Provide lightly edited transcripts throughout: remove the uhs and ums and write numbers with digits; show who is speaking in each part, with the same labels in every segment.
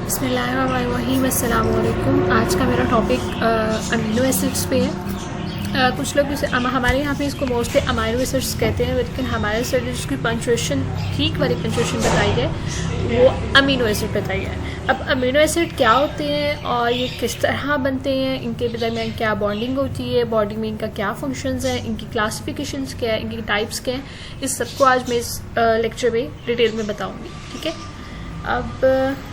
Speaker 1: बिस्मिल्लाहिर्रहमानिर्रहीम, अस्सलाम वालेकुम। आज का मेरा टॉपिक अमीनो एसिड्स पे है। कुछ लोग इसे हमारे यहाँ पे इसको मोस्टली अमीनो एसिड्स कहते हैं, लेकिन हमारे से जिसकी पंचुएशन ठीक वाली पंचुएशन बताई है वो अमीनो एसिड बताई है। अब अमीनो एसिड क्या होते हैं और ये किस तरह बनते हैं, इनके दरमियान क्या बॉन्डिंग होती है, बॉन्डिंग में इनका क्या फंक्शंस है, इनकी क्लासिफिकेशंस क्या है, इनकी टाइप्स क्या हैं, इस सबको आज मैं इस लेक्चर में डिटेल में बताऊँगी। ठीक है। अब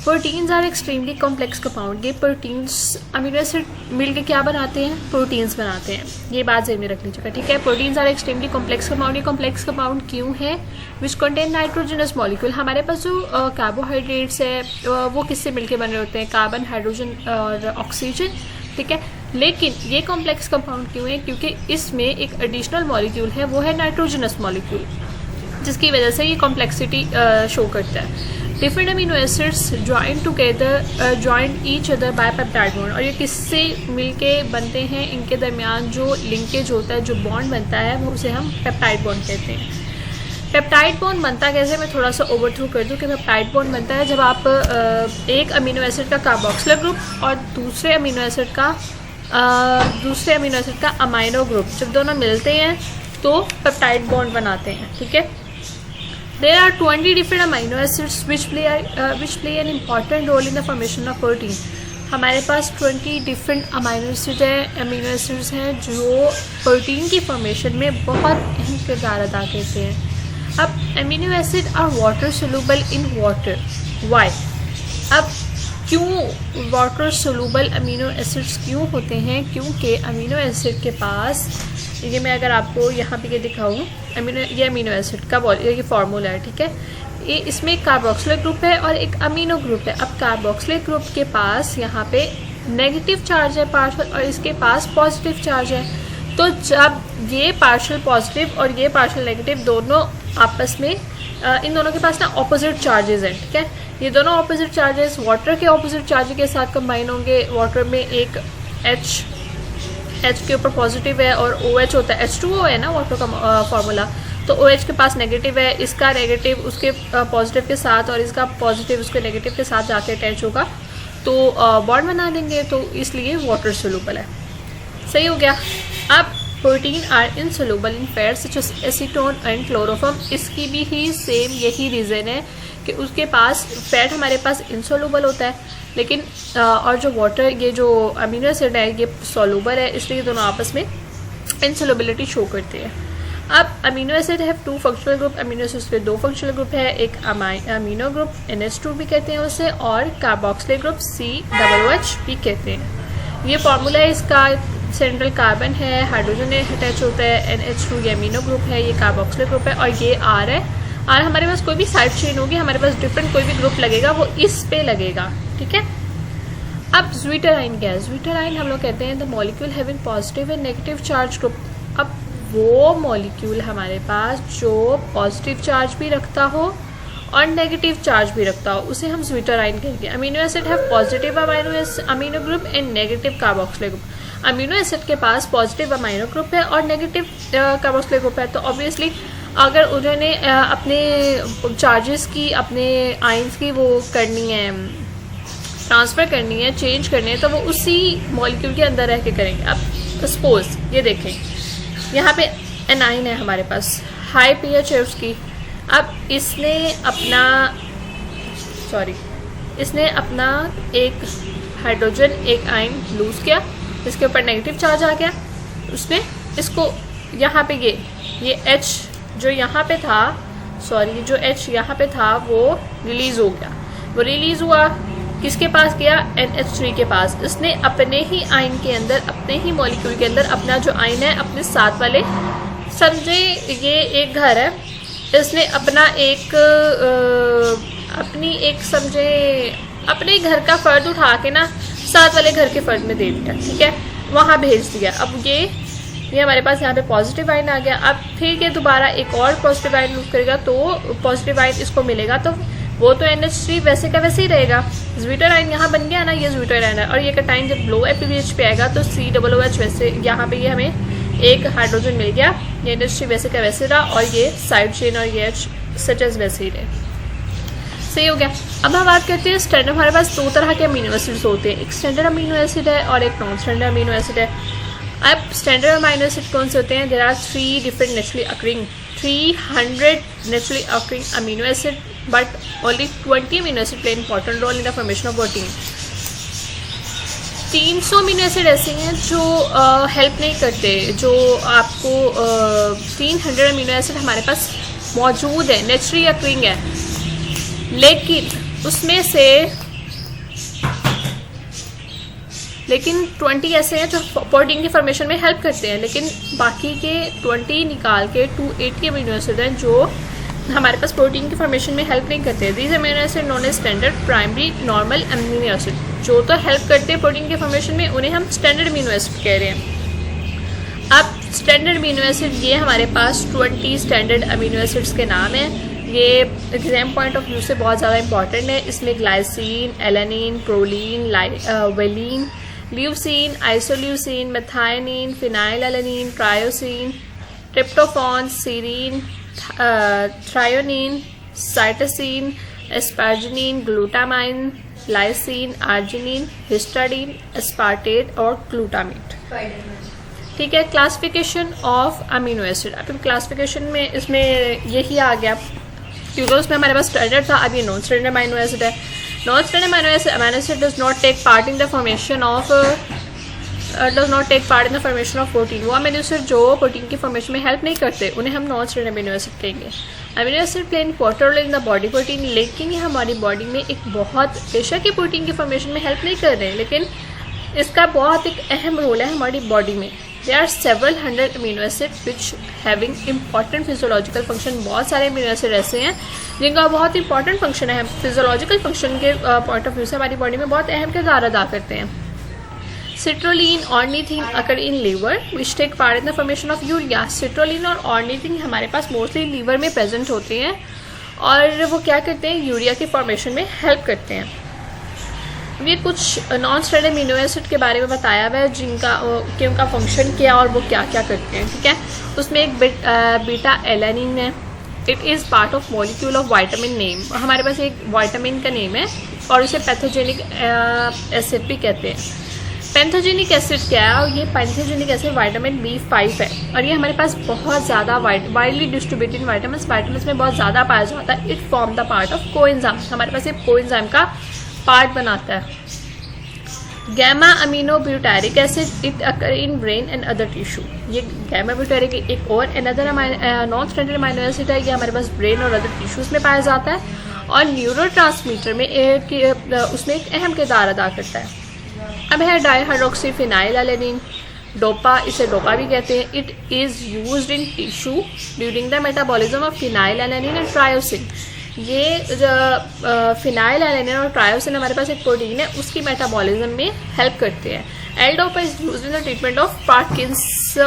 Speaker 1: proteins are extremely complex compound. ये प्रोटीन्स अमीनो एसिड मिल के क्या बनाते हैं, प्रोटीन्स बनाते हैं। ये बात ज़हन में रख लीजिएगा। ठीक है। Proteins are extremely complex compound. ये कॉम्प्लेक्स कंपाउंड क्यों है? Which contain nitrogenous molecule. हमारे पास जो कार्बोहाइड्रेट्स है वो किससे मिलके बने होते हैं? कार्बन, हाइड्रोजन और ऑक्सीजन। ठीक है। लेकिन ये कॉम्प्लेक्स कंपाउंड क्यों है? क्योंकि इसमें एक एडिशनल मॉलिक्यूल है, वो है नाइट्रोजनस मॉलिक्यूल, जिसकी वजह से ये कॉम्प्लेक्सिटी शो करता है। Different amino acids join each other by peptide bond. और ये किससे मिलके बनते हैं? इनके दरमियान जो लिंकेज होता है, जो बॉन्ड बनता है, वो उसे हम पेप्टाइड बॉन्ड कहते हैं। पेप्टाइड बॉन्ड बनता कैसे, मैं थोड़ा सा ओवरथ्रू कर दूं कि पेप्टाइड बॉन्ड बनता है जब आप एक अमीनो एसिड का कार्बोक्सिलिक ग्रुप और दूसरे अमीनो एसिड का अमाइनो ग्रुप जब दोनों मिलते हैं तो पेप्टाइड बॉन्ड बनाते हैं। ठीक है। There are 20 different amino acids which play an important role in the formation of protein. हमारे पास 20 डिफरेंट अमीनो एसिड्स हैं जो प्रोटीन की फॉर्मेशन में बहुत अहम किरदार अदा करते हैं। अब amino acid are water soluble in water. Why? अब क्यों वाटर सोल्यूबल अमीनो एसिड्स क्यों होते हैं? क्योंकि अमीनो एसिड के पास, ये मैं अगर आपको यहाँ पे ये दिखाऊँ, ये अमीनो एसिड का ये फार्मूला है। ठीक है। ये इसमें एक कार्बोक्सिलिक ग्रुप है और एक अमीनो ग्रुप है। अब कार्बोक्सिलिक ग्रुप के पास यहाँ पे नेगेटिव चार्ज है पार्शियल, और इसके पास पॉजिटिव चार्ज है। तो जब ये पार्शियल पॉजिटिव और ये पार्शियल नेगेटिव दोनों आपस में इन दोनों के पास ना ऑपोजिट चार्जेस हैं। ठीक है। ये दोनों ऑपोजिट चार्जेस वाटर के ऑपोजिट चार्ज के साथ कंबाइन होंगे। वाटर में एक H के ऊपर पॉजिटिव है और OH होता है, H2O है ना वाटर का फार्मूला। तो OH के पास नेगेटिव है, इसका नेगेटिव उसके पॉजिटिव के साथ और इसका पॉजिटिव उसके नेगेटिव के साथ जाके अटैच होगा तो बॉन्ड बना देंगे, तो इसलिए वाटर सोल्यूबल है। सही हो गया। अब protein are insoluble in fats such as acetone and chloroform. इसकी भी ही सेम यही रीज़न है कि उसके पास फैट हमारे पास इनसोल्यूबल होता है, लेकिन और जो वाटर, ये जो अमीनो एसिड है ये सोल्यूबल है, इसलिए दोनों आपस में इनसोल्यूबिलिटी शो करते हैं। अब amino acid have 2 functional group. Amino acids के 2 फंक्शनल ग्रुप है, एक अमीनो ग्रुप NH2 भी कहते हैं उसे, और कार्बोक्सिलिक ग्रुप COOH भी कहते हैं। ये फार्मूला है इसका। सेंट्रल कार्बन है, हाइड्रोजन अटैच होता है, NH2 ये अमीनो ग्रुप है, ये कार्बोक्सिलिक ग्रुप है, और ये R है। और हमारे पास कोई भी साइड चेन होगी, हमारे पास डिफरेंट कोई भी ग्रुप लगेगा वो इस पे लगेगा। ठीक है। अब ज्वीटराइन क्या है? ज्वीटराइन हम लोग कहते हैं the molecule having positive and negative charge group. अब वो मॉलिक्यूल हमारे पास जो पॉजिटिव चार्ज भी रखता हो और नेगेटिव चार्ज भी रखता हो, उसे हम ज्वीटराइन कहेंगे। Amino acid have positive amino group and negative carboxylic group. Amino acid के पास पॉजिटिव अमीनो ग्रुप है और नेगेटिव कार्बोक्सिलिक ग्रुप है, तो ऑब्वियसली अगर उन्होंने अपने चार्जेस की, अपने आयंस की वो करनी है, ट्रांसफ़र करनी है, चेंज करनी है, तो वो उसी मॉलिक्यूल के अंदर रह के करेंगे। अब सपोज ये देखें, यहाँ पे एनाइन है हमारे पास, हाई pH है उसकी। अब इसने अपना एक हाइड्रोजन, एक आयन लूज़ किया, इसके ऊपर नेगेटिव चार्ज आ गया, उसने इसको यहाँ पे ये H जो यहाँ पे था, जो H यहाँ पे था वो रिलीज़ हो गया। वो रिलीज़ हुआ किसके पास गया? NH3 के पास। इसने अपने ही आयन के अंदर, अपने ही मॉलिक्यूल के अंदर अपना जो आयन है, अपने साथ वाले, समझे ये एक घर है, इसने अपना अपने घर का फर्द उठा के ना साथ वाले घर के फर्द में दे दिया। ठीक है। वहाँ भेज दिया। अब ये हमारे पास यहाँ पे पॉजिटिव आयन आ गया। अब फिर ये दोबारा एक और पॉजिटिव आयन लूज करेगा तो पॉजिटिव आयन इसको मिलेगा, तो वो तो NH3 वैसे का वैसे ही रहेगा। ज्वीटराइन यहाँ बन गया ना, ये ज्वीटराइन है, और ये कटाइन जब लो pH पे आएगा तो COOH वैसे, यहाँ पे ये हमें एक हाइड्रोजन मिल गया, ये NH3 वैसे का वैसे रहा, और ये साइड चेन और ये H सच एज वैसे ही रहे। सही हो गया। अब हम बात करते हैं स्टैंडर्ड। हमारे पास दो तरह के अमीनो एसिड्स होते हैं, एक स्टैंडर्ड अमीनो एसिड है और एक नॉन स्टैंडर्ड अमीनो एसिड है। अब स्टैंडर्ड अमीनो एसिड कौन से होते हैं? There are 300 naturally occurring amino acid, but only 20 amino acid play important role in the formation of protein. 300 amino acid ऐसे हैं जो हेल्प नहीं करते, जो आपको 300 अमीनो एसिड हमारे पास मौजूद है, नेचुरली अकरिंग है, लेकिन उसमें से 20 ऐसे हैं जो प्रोटीन की फॉर्मेशन में हेल्प करते हैं, लेकिन बाकी के 20 निकाल के 280 अमीनो एसिड हैं जो हमारे पास प्रोटीन की फॉर्मेशन में हेल्प नहीं करते। These amino acid known as standard primary normal amino acid, जो तो हेल्प करते हैं प्रोटीन की फॉर्मेशन में, उन्हें हम स्टैंडर्ड अमीनो एसिड कह रहे हैं। अब स्टैंडर्ड अमीनो एसिड ये हमारे पास 20 स्टैंडर्ड अमीनो एसिड्स के नाम हैं। ये एग्जाम पॉइंट ऑफ व्यू से बहुत ज़्यादा इंपॉर्टेंट है। इसमें glycine, alanine, proline, valine, leucine, isoleucine, methionine, phenylalanine, tyrosine, tryptophan, serine, threonine, cytosine, asparagine, glutamine, lysine, arginine, histidine, aspartate और ग्लूटामेट। ठीक है, क्लासिफिकेशन ऑफ अमीनो एसिड। अब क्लासिफिकेशन में इसमें यही आ गया क्योंकि उसमें हमारे पास स्टैंडर्ड था, अब ये नॉन स्टैंडर्ड अमीनो एसिड है। Non standard amino acid does not take part in the formation of protein. वो अमीनो एसिड जो प्रोटीन की फॉर्मेशन में हेल्प नहीं करते, उन्हें हम नॉन स्टैंडर्ड अमीनो एसिड कहेंगे। Amino acid play important role in the body protein, लेकिन ये हमारी बॉडी में एक बहुत, बेशक ये प्रोटीन की फॉर्मेशन में हेल्प नहीं कर रहे हैं, लेकिन इसका बहुत एक अहम रोल है हमारी बॉडी में। There are several hundred amino acids which having important physiological function। बहुत सारे अमीनो एसिड ऐसे हैं जिनका बहुत इंपॉर्टेंट फंक्शन है, फिजियोलॉजिकल फंक्शन के पॉइंट ऑफ व्यू से हमारी बॉडी में बहुत अहम किरदार अदा करते हैं। Citrulline, ornithine occur in liver which take part in the formation of urea. Citrulline और ऑर्निथिन हमारे पास मोस्टली लीवर में प्रेजेंट होते हैं और वो क्या करते हैं? यूरिया की फॉर्मेशन में हेल्प करते हैं। ये कुछ नॉन स्टैंडर्ड अमीनो एसिड के बारे में बताया हुआ है कि उनका फंक्शन क्या और वो क्या क्या करते हैं। ठीक है, उसमें एक बीटा एलानिन है। It is part of molecule of vitamin name. हमारे पास एक वाइटामिन का नेम है और उसे पैथोजेनिक एसिड भी कहते हैं। पैथोजेनिक एसिड क्या है? और ये पैथोजेनिक एसिड वाइटामिन B5 है और ये हमारे पास बहुत ज़्यादा वाइडली डिस्ट्रीब्यूटेड वाइटामिन में बहुत ज़्यादा पाया जाता है। It form the part of coenzyme, हमारे पास एक कोएंजाइम का पार्ट बनाता है। Gamma amino butyric acid, it occur in brain and other tissue. ये गैमा ब्यूटारिक एक और another non standard amino acid है, ये हमारे पास ब्रेन और अदर टिश्यूज में पाया जाता है और न्यूरोट्रांसमीटर में उसमें एक अहम किरदार अदा करता है। अब है डाईहाइड्रोक्सीफिनाइलएलानिन, डोपा, इसे डोपा भी कहते हैं। It is used in tissue during the metabolism of phenylalanine and tyrosine. ये फिनाइलएलानिन और ट्रायोसिन हमारे पास एक प्रोटीन है, उसकी मेटाबॉलिज्म में हेल्प करते हैं। L-dopa is used in the treatment of Parkinson,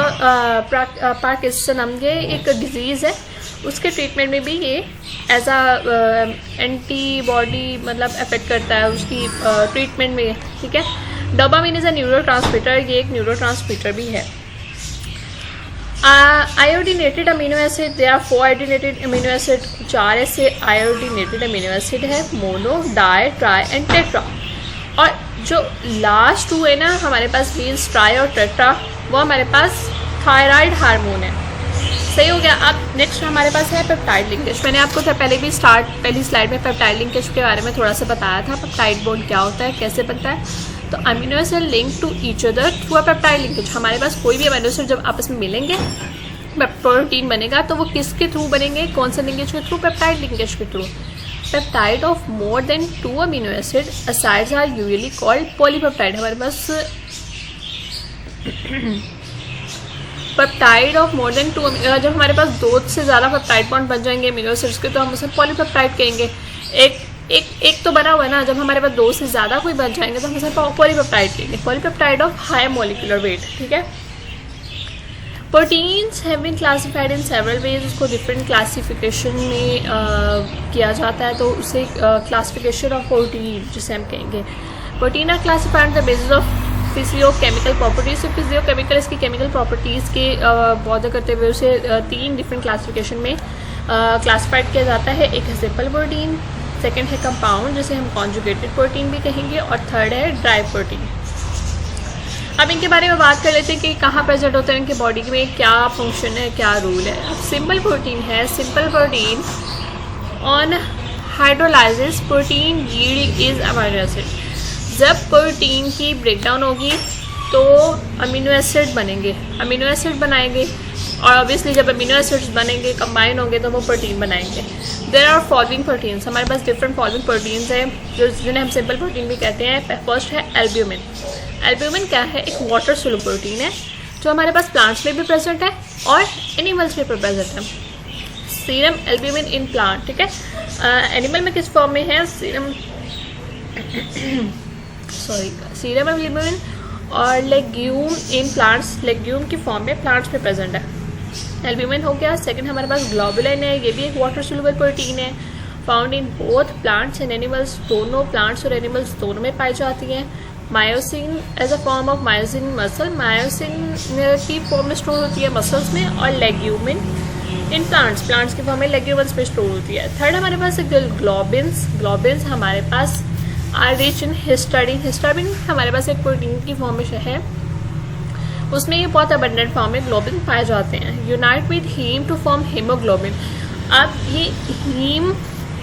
Speaker 1: ये एक डिजीज़ है, उसके ट्रीटमेंट में भी ये एज आ एंटीबॉडी मतलब अफेक्ट करता है उसकी ट्रीटमेंट में। ठीक है, डोपामिन इज अ न्यूरोट्रांसमीटर, ये एक न्यूरोट्रांसमीटर भी है। Iodinated amino acid, they are 4 iodinated amino acid. 4 ऐसे आयोडीनेटेड अमीनो एसिड है, mono, di, tri and tetra. और जो लास्ट 2 है ना हमारे पास मीन्स ट्राई और टेट्रा, वो हमारे पास थायराइड हार्मोन है। सही हो गया। अब नेक्स्ट हमारे पास है पेप्टाइड लिंकेज। मैंने आपको पहली स्लाइड में पेप्टाइड लिंकेज के बारे में थोड़ा सा बताया था, पेप्टाइड बॉन्ड क्या होता है, कैसे बनता है। तो amino acid link to each other through a peptide linkage. हमारे पास कोई भी अमीनो एसिड जब आपस में मिलेंगे प्रोटीन बनेगा, तो वो किसके थ्रू बनेंगे? कौन से लिंकेज के थ्रू? पेप्टाइड लिंकेज के थ्रू। Peptide of more than 2 amino acid residues are usually called polypeptide. हमारे पास पेप्टाइड ऑफ मोर देन 2, जब हमारे पास 2 से ज़्यादा पेप्टाइड बॉन्ड बन जाएंगे अमीनो एसिड्स के, तो हम उसे पॉलीपेप्टाइड कहेंगे। एक तो बना हुआ है ना, जब हमारे पास 2 से ज़्यादा कोई बन जाएंगे तो हम उसे पॉलीपेप्टाइड कहेंगे, polypeptide of high molecular weight. ठीक है, proteins have been classified in several ways. उसको डिफरेंट क्लासिफिकेशन में किया जाता है, तो उसे क्लासिफिकेशन ऑफ प्रोटीन जिसे हम कहेंगे। Protein are classified the basis of physicochemical properties. तो फिजियोकेमिकल इसकी केमिकल प्रॉपर्टीज़ के बॉर्डर करते हुए उसे 3 डिफरेंट क्लासिफिकेशन में क्लासिफाइड किया जाता है। एक है सिंपल प्रोटीन, सेकंड है कंपाउंड जिसे हम कॉन्जुगेटेड प्रोटीन भी कहेंगे, और थर्ड है ड्राई प्रोटीन। अब इनके बारे में बात कर लेते हैं कि कहाँ प्रेजेंट होते हैं, इनके बॉडी में क्या फंक्शन है, क्या रूल है। अब सिंपल प्रोटीन है, simple protein on hydrolysis protein yield is amino acid. जब प्रोटीन की ब्रेकडाउन होगी तो अमीनो एसिड बनेंगे, अमीनो एसिड बनाएंगे, और ऑब्वियसली जब अमीनो एसिड्स बनेंगे कंबाइन होंगे तो वो प्रोटीन बनाएंगे। देयर आर फॉलोइंग प्रोटीन्स, हमारे पास डिफरेंट फॉलोइंग प्रोटीन्स हैं जो जिन्हें हम सिंपल प्रोटीन भी कहते हैं। फर्स्ट है एल्ब्यूमिन। एल्ब्यूमिन क्या है? एक वाटर सोल्यूबल प्रोटीन है जो हमारे पास प्लांट्स में भी प्रेजेंट है और एनिमल्स में भी प्रेजेंट है। सीरम एल्ब्यूमिन इन प्लांट, ठीक है। एनिमल में किस फॉर्म में है? सीरम सीरम एल्ब्यूमिन, और लेग्यूम इन प्लांट्स, लेग्यूम की फॉर्म में प्लांट्स में प्रेजेंट है। एल्ब्यूमिन हो गया। सेकंड हमारे पास ग्लोबुलिन है, ये भी एक वाटर सोल्यूबल प्रोटीन है, found in both plants and animals, दोनों प्लांट्स और एनिमल्स दोनों में पाई जाती हैं। Myosin as a form of myosin muscle, myosin की फॉर्म में स्टोर होती है मसल्स में, और लेग्यूमिन इन प्लांट्स, प्लांट्स की फॉर्म में लेग्यूमिन्स में स्टोर होती है। थर्ड हमारे पास ग्लोबिन्स, ग्लोबिन्स हमारे पास आर रिच इन हिस्टाडीन, हिस्टाडीन हमारे पास एक प्रोटीन की फॉर्म में है, उसमें ये बहुत अबंडेंट फॉर्म में ग्लोबिन पाए जाते हैं। Unite with haem to form haemoglobin. अब ये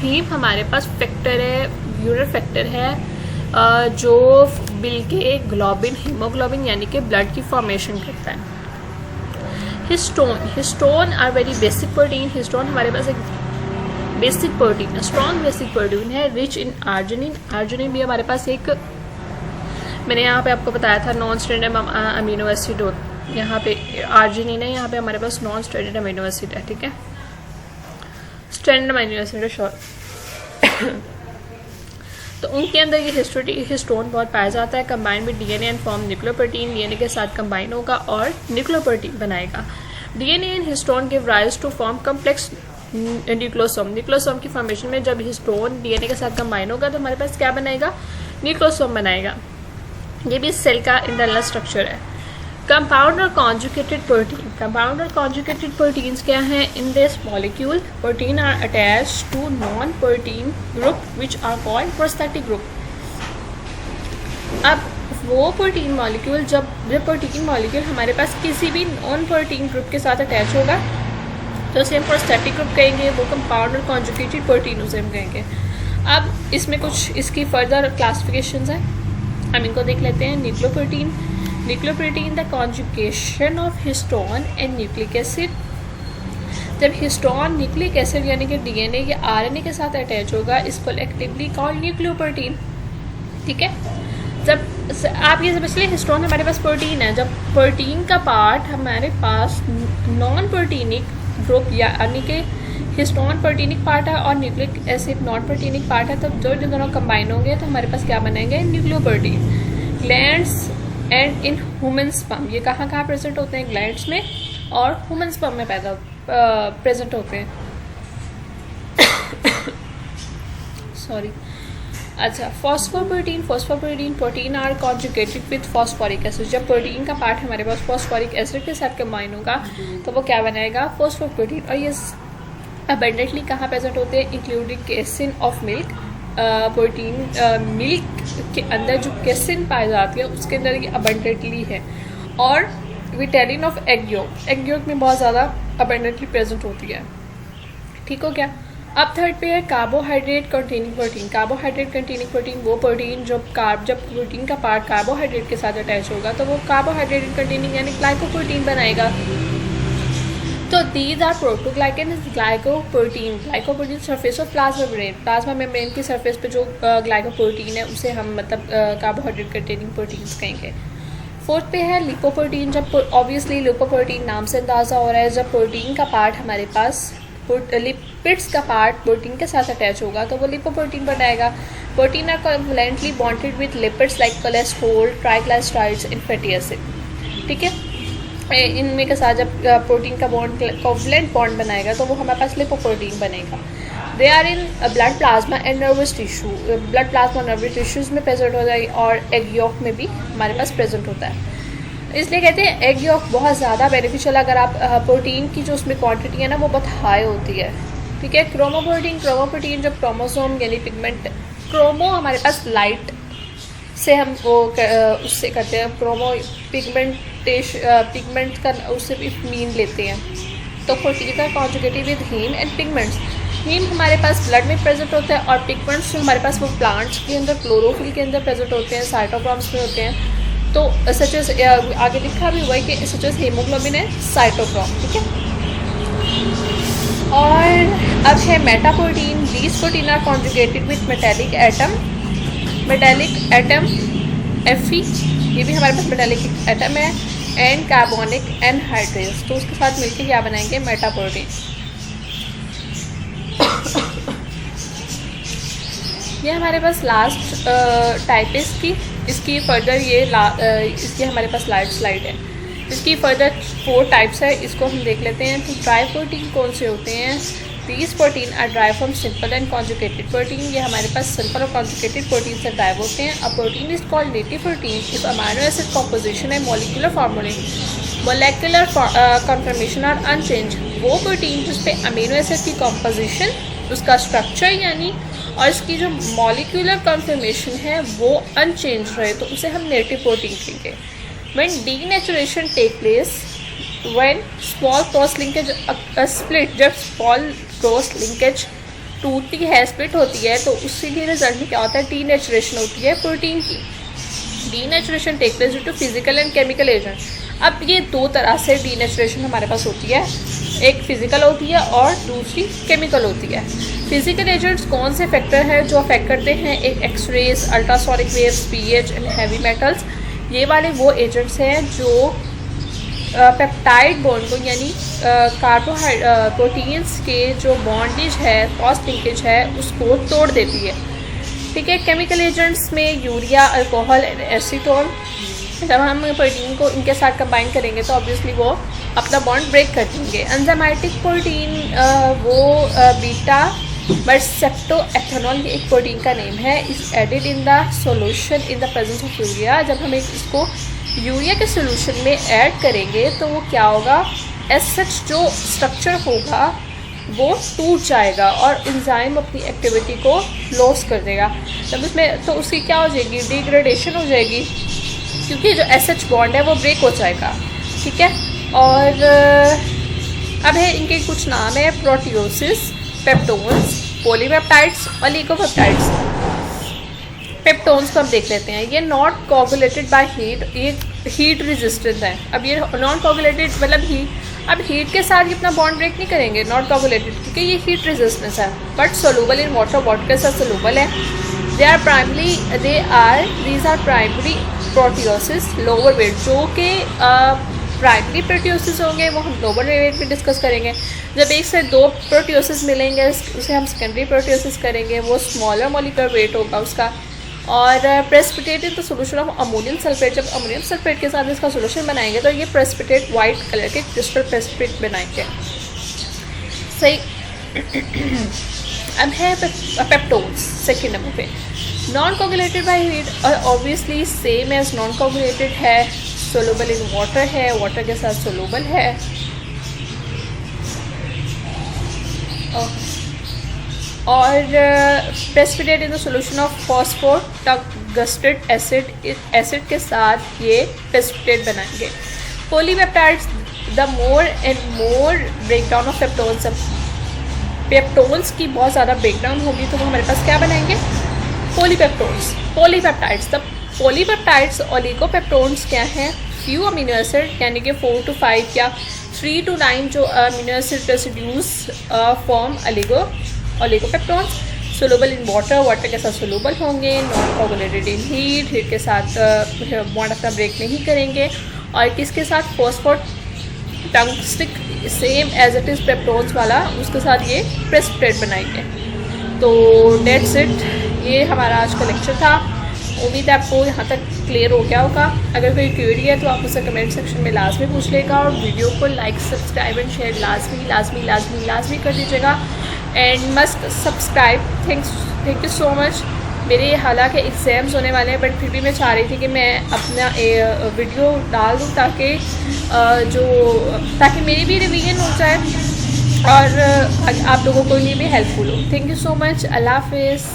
Speaker 1: हीम हमारे पास फैक्टर है, यूनिट फैक्टर है जो मिलके ग्लोबिन हीमोग्लोबिन यानी कि ब्लड की फॉर्मेशन करता है। Histone, histone are very basic protein. Histone हमारे पास एक basic protein, strong basic protein है, रिच इन आर्जिनिन। आर्जिनिन भी हमारे पास एक, मैंने यहाँ पे आपको बताया था नॉन स्ट्रेंडेड अमीनो एसिड हो, यहाँ पे आर्जिनिन है, यहाँ पे हमारे पास नॉन स्ट्रेंडेड अमीनो एसिड है, ठीक है। स्ट्रेंडेड अमीनो एसिड है शॉर्ट। तो उनके अंदर ये हिस्टोन बहुत पाया जाता है। Combine with DNA and form nucleoprotein, DNA के साथ कंबाइन होगा और न्यूक्लियोप्रोटीन बनाएगा। DNA and histone give rise to form complex nucleosome. Nucleosome की फॉर्मेशन में जब हिस्टोन डीएनए के साथ कंबाइन होगा तो हमारे पास क्या बनाएगा? न्यूक्लियोसोम बनाएगा। ये भी सेल का इंटरनल स्ट्रक्चर है। कंपाउंड और कॉन्जुगेटेड प्रोटीन, कंपाउंड और कॉन्जुगेटेड प्रोटीन्स क्या हैं? In this molecule protein are attached to non protein group which are called prosthetic group. अब वो प्रोटीन मॉलिक्यूल, जब प्रोटीन मॉलिक्यूल हमारे पास किसी भी नॉन प्रोटीन ग्रुप के साथ अटैच होगा तो उसे हम प्रोस्थेटिक ग्रुप कहेंगे, वो कंपाउंड और कॉन्जुगेटेड प्रोटीन उसे हम कहेंगे। अब इसमें कुछ इसकी फर्दर क्लासिफिकेशंस हैं, हम इनको देख लेते हैं। Nucleoprotein, nucleoprotein the conjugation of histone and nucleic acid. जब हिस्टोन न्यूक्लिक एसिड यानी कि डीएनए या आरएनए के साथ अटैच होगा, इसको कलेक्टिवली कॉल्ड न्यूक्लियोप्रोटीन, ठीक है। जब आप ये समझ लें हिस्टोन हमारे पास प्रोटीन है, जब प्रोटीन का पार्ट हमारे पास नॉन प्रोटीनिक ग्रुप यानी कि हिस्टोन प्रोटीनिक पार्ट है और nucleic acid non proteinic part है, तब जो दोनों कंबाइन होंगे तो हमारे पास क्या बनेंगे? Nucleoprotein. Glands and in human sperm, ये कहाँ कहाँ प्रेजेंट होते हैं? ग्लैंड्स में और ह्यूमन स्पर्म में प्रेजेंट होते हैं। सॉरी। अच्छा, phosphoprotein, phosphoprotein protein are conjugated with phosphoric acid. जब प्रोटीन का पार्ट हमारे पास फॉस्फोरिक एसिड के साथ कंबाइन होगा तो वो क्या बनाएगा? फॉस्फोप्रोटीन। और ये अबेंडेंटली कहाँ प्रेजेंट होते हैं? Including casein of milk. Protein milk के अंदर जो केसिन पाई जाती है उसके अंदर ये अबेंडेंटली है। और vitellin of egg yolk, egg yolk में बहुत ज़्यादा अबेंडेंटली प्रेजेंट होती है, ठीक हो गया। अब थर्ड पे है carbohydrate containing protein. Carbohydrate containing protein वो प्रोटीन जब प्रोटीन का पार्ट कार्बोहाइड्रेट के साथ अटैच होगा तो वो कार्बोहाइड्रेट कंटेनिंग यानी ग्लाइकोप्रोटीन बनाएगा। तो these are proteoglycan glycoprotein surface of plasma membrane. Plasma membrane की सरफेस पे जो ग्लाइकोप्रोटीन है उसे हम मतलब कार्बोहाइड्रेट कंटेनिंग प्रोटीन्स कहेंगे। फोर्थ पे है लिपोप्रोटीन। जब ऑब्वियसली लिपोप्रोटीन नाम से अंदाज़ा हो रहा है, जब प्रोटीन का पार्ट हमारे पास लिपिड्स का पार्ट प्रोटीन के साथ अटैच होगा तो वो लिपोप्रोटीन बनाएगा। Protein are covalently bonded with lipids like cholesterol, triglycerides and fatty acid, ठीक है। इनमें के साथ जब प्रोटीन का बॉन्ड कोवलेंट बॉन्ड बनाएगा तो वो हमारे पास लिपोप्रोटीन बनेगा। They are in blood plasma and nervous tissue. Blood plasma और नर्वस टिश्यूज में प्रेजेंट हो जाए और एग यॉक में भी हमारे पास प्रेजेंट होता है। इसलिए कहते हैं एग यॉक बहुत ज़्यादा बेनिफिशियल, अगर आप प्रोटीन की जो उसमें क्वांटिटी है ना वो बहुत हाई होती है, ठीक है। क्रोमोप्रोटीन जब क्रोमोसोम यानी पिगमेंट, क्रोमो हमारे पास लाइट से हम वो उससे करते हैं, क्रोमो पिगमेंट का उससे भी मीन लेते हैं। तो प्रोटीन का conjugative with haem and pigments. Haem हमारे पास ब्लड में प्रेजेंट होता है और पिगमेंट्स जो हमारे पास वो प्लांट्स के अंदर क्लोरोफिल के अंदर प्रेजेंट होते हैं, साइटोक्रोम्स में होते हैं। तो सच एज आगे लिखा भी हुआ है कि सच एज हीमोग्लोबिन है साइटोक्रोम, ठीक है। और अब है metaprotein. These protein are conjugated with metallic atom Fe, ये भी हमारे पास मेटेलिक एटम है, एंड कार्बोनिक एनहाइड्रेस। तो उसके साथ मिलकर क्या बनाएंगे, मेटाप्रोटीन। ये हमारे पास लास्ट टाइप है इसकी फर्दर इसकी हमारे पास स्लाइड है। इसकी फर्दर 4 टाइप्स है, इसको हम देख लेते हैं। तो ड्राई प्रोटीन कौन से होते हैं? These protein are derived from simple and conjugated protein। ये हमारे पास सिंपल और कॉन्जुगेटेड प्रोटीन से ड्राइव होते हैं। A protein is called native protein if amino acid composition and molecular conformation are unchange. वो प्रोटीन जिस पे अमीनो एसिड की कॉम्पोजिशन, उसका स्ट्रक्चर यानी और इसकी जो मॉलिक्यूलर कन्फर्मेशन है वो अनचेंज रहे, तो उसे हम नेटिव प्रोटीन कहेंगे। When denaturation take place, when small cross linkage split, जब small cross linkage टूटती है, स्प्लिट होती है, तो उसके लिए रिजल्ट में क्या होता है, डीनेचुरेशन होती है प्रोटीन की। Denaturation take place due to physical and chemical agent. अब ये 2 तरह से डीनेचुरेशन हमारे पास होती है, एक फिजिकल होती है और दूसरी केमिकल होती है। फिजिकल एजेंट्स कौन से फैक्टर हैं जो अफेक्ट करते हैं? एक X rays, ultrasonic waves, pH and heavy metals. ये वाले वो एजेंट्स हैं जो पेप्टाइड बॉन्ड को यानी प्रोटीन्स के जो बॉन्डेज है, क्रॉस लिंकेज है, उसको तोड़ देती है, ठीक है। केमिकल एजेंट्स में यूरिया, अल्कोहल एंड एसीटोन। जब हम प्रोटीन को इनके साथ कंबाइन करेंगे तो ऑब्वियसली वो अपना बॉन्ड ब्रेक कर देंगे। एंजाइमेटिक प्रोटीन वो बीटा बरसेप्टोएथेनॉल, ये एक प्रोटीन का नेम है, is added in the solution in the presence of urea. जब हम इसको यूरिया के सोल्यूशन में ऐड करेंगे तो वो क्या होगा, एज सच जो स्ट्रक्चर होगा वो टूट जाएगा और एंजाइम अपनी एक्टिविटी को लॉस कर देगा। तब उसमें तो उसकी क्या हो जाएगी, डिग्रेडेशन हो जाएगी, क्योंकि जो एसएच बॉन्ड है वो ब्रेक हो जाएगा, ठीक है। और अब है इनके कुछ नाम है, प्रोटियोसिस, पेप्टोन्स, पॉलीपेप्टाइड्स, ओलिगोपेप्टाइड्स। पेप्टोन्स को हम देख लेते हैं। ये नॉट कोगुलेटेड बाय हीट, ये हीट रेजिस्टेंट है। अब ये नॉन कोगुलेटेड मतलब अब हीट के साथ ये अपना बॉन्ड ब्रेक नहीं करेंगे, नॉट कोगुलेटेड, क्योंकि ये हीट रेजिस्टेंस है, बट सोलूबल इन वाटर के साथ सोलूबल है। These are primary proteoses lower weight, जो कि प्राइमरी प्रोटियोसिस होंगे वो हम लोअर वेट में डिस्कस करेंगे। जब 1 से 2 प्रोटियोसिस मिलेंगे उसे हम सेकेंडरी प्रोटियोसिस करेंगे, वो स्मॉलर मॉलिक्यूलर वेट होगा उसका। और precipitate in the solution of ammonium sulphate, जब अमोनियम सल्फेट के साथ इसका सोल्यूशन बनाएंगे तो ये प्रेसिपिटेट वाइट कलर के क्रिस्टल प्रेसिपिटेट बनाएंगे, सही। अब है पेप्टोन्स सेकेंड नंबर पे। नॉन कोगुलेटेड बाय हीट, और obviously same as non coagulated है, सोलूबल इन वाटर है, वाटर के साथ सोलूबल है। और precipitate in the solution of phosphotungstate acid के साथ ये प्रेसिपिटेट बनाएंगे। Polypeptides, the more and more breakdown of peptones, peptones की बहुत ज़्यादा ब्रेकडाउन होगी तो वो हमारे पास क्या बनाएंगे, पॉलीपेप्टाइड्स। द पॉलीपेप्टाइड्स ओलिगोपेप्टोन्स क्या हैं, फ्यू अमीनो एसिड यानी कि 4 to 5 या 3 to 9 जो amino acid residues form oligopeptones. Soluble in water के साथ सोलूबल होंगे, नॉन कोगुलेटेड इन हीट के साथ बॉन्ड अपना ब्रेक नहीं करेंगे। और किसके साथ, phosphotungstic, same as it is peptones वाला, उसके साथ ये प्रेसिपिटेट बनाएंगे। तो डेट्स इट, ये हमारा आज का लेक्चर था। उम्मीद है आपको यहाँ तक क्लियर हो गया होगा। अगर कोई क्वेरी है तो आप उसे कमेंट सेक्शन में लाजमी पूछ लेगा, और वीडियो को लाइक, सब्सक्राइब एंड शेयर लाजमी कर दीजिएगा। And must subscribe. Thank you so much. मेरे हालांकि एग्ज़ाम्स होने वाले हैं, बट फिर भी मैं चाह रही थी कि मैं अपना वीडियो डाल दूँ ताकि मेरी भी रिवीजन हो जाए और आप लोगों के लिए भी हेल्पफुल हो। Thank you so much. अल्लाह हाफिज़।